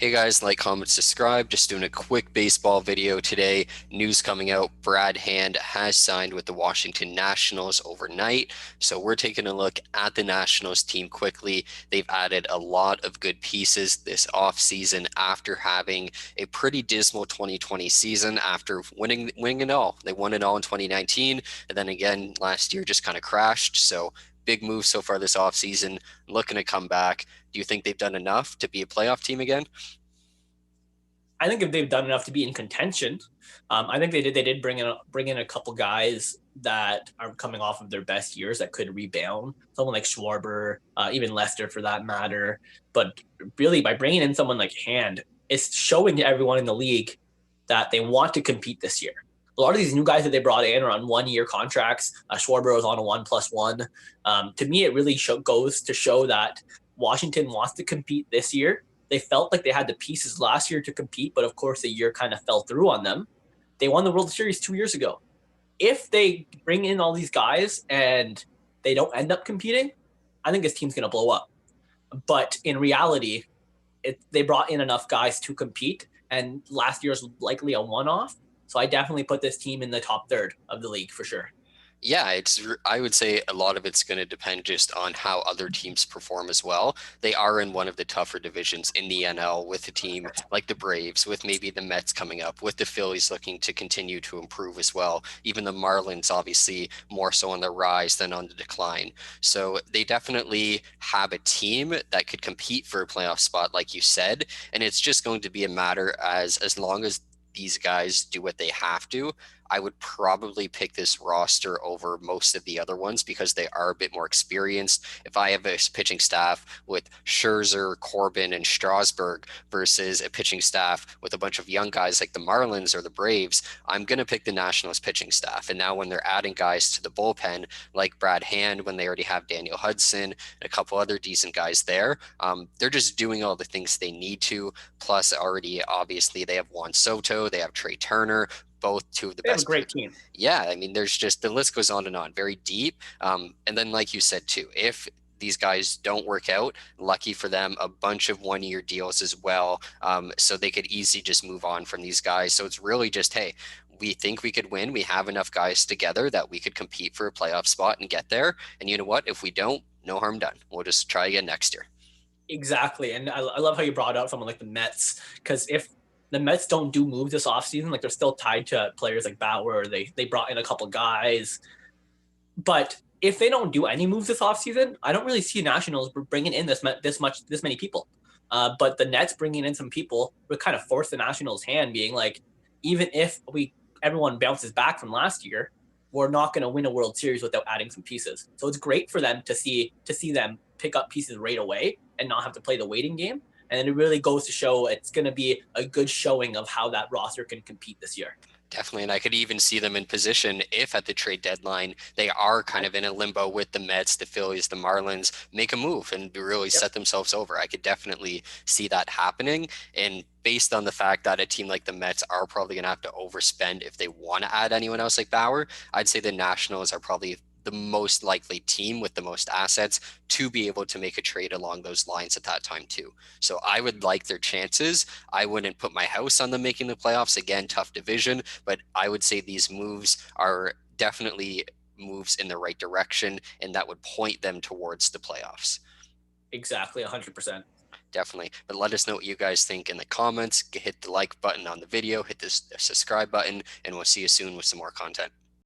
Hey guys, like, comment, subscribe. Just doing a quick baseball video today. News coming out, Brad Hand has signed with the Washington Nationals overnight. So we're taking a look at the Nationals team quickly. They've added a lot of good pieces this offseason after having a pretty dismal 2020 season after winning it all. They won it all in 2019, and then again last year just kind of crashed. So big move so far this offseason, looking to come back. Do you think they've done enough to be a playoff team again? I think if they've done enough to be in contention, I think they did. They did bring in a couple guys that are coming off of their best years that could rebound. Someone like Schwarber, even Lester for that matter. But really, by bringing in someone like Hand, it's showing to everyone in the league that they want to compete this year. A lot of these new guys that they brought in are on 1 year contracts. Schwarber was on a 1+1. To me, it really goes to show that Washington wants to compete this year. They felt like they had the pieces last year to compete, but of course the year kind of fell through on them. They won the World Series 2 years ago. If they bring in all these guys and they don't end up competing, I think this team's going to blow up. But in reality, they brought in enough guys to compete, and last year's likely a one-off. So I definitely put this team in the top third of the league for sure. Yeah, I would say a lot of it's going to depend just on how other teams perform as well. They are in one of the tougher divisions in the NL with a team like the Braves, with maybe the Mets coming up, with the Phillies looking to continue to improve as well. Even the Marlins, obviously, more so on the rise than on the decline. So they definitely have a team that could compete for a playoff spot, like you said. And it's just going to be a matter as long as these guys do what they have to. I would probably pick this roster over most of the other ones because they are a bit more experienced. If I have a pitching staff with Scherzer, Corbin, and Strasburg versus a pitching staff with a bunch of young guys like the Marlins or the Braves, I'm going to pick the Nationals pitching staff. And now when they're adding guys to the bullpen, like Brad Hand, when they already have Daniel Hudson and a couple other decent guys there, they're just doing all the things they need to. Plus, already, obviously, they have Juan Soto, they have Trae Turner, both two of the They have a best. great team. Yeah, I mean, there's just the list goes on and on, very deep. And then, like you said too, if these guys don't work out, lucky for them, a bunch of 1 year deals as well. So they could easily just move on from these guys. So it's really just, hey, we think we could win. We have enough guys together that we could compete for a playoff spot and get there. And you know what? If we don't, no harm done. We'll just try again next year. Exactly. And I love how you brought out someone like the Mets, because if the Mets don't do moves this offseason, like they're still tied to players like Bauer. They brought in a couple guys. But if they don't do any moves this offseason, I don't really see Nationals bringing in this many people. But the Nets bringing in some people would kind of force the Nationals' hand, being like, even if we everyone bounces back from last year, we're not going to win a World Series without adding some pieces. So it's great for them to see them pick up pieces right away and not have to play the waiting game. And it really goes to show it's going to be a good showing of how that roster can compete this year. Definitely. And I could even see them in position if at the trade deadline they are kind of in a limbo with the Mets, the Phillies, the Marlins, make a move and really Yep. set themselves over. I could definitely see that happening. And based on the fact that a team like the Mets are probably going to have to overspend if they want to add anyone else like Bauer, I'd say the Nationals are probably the most likely team with the most assets to be able to make a trade along those lines at that time too. So I would like their chances. I wouldn't put my house on them making the playoffs. Again, tough division, but I would say these moves are definitely moves in the right direction and that would point them towards the playoffs. Exactly, 100%. Definitely. But let us know what you guys think in the comments. Hit the like button on the video, hit this subscribe button, and we'll see you soon with some more content.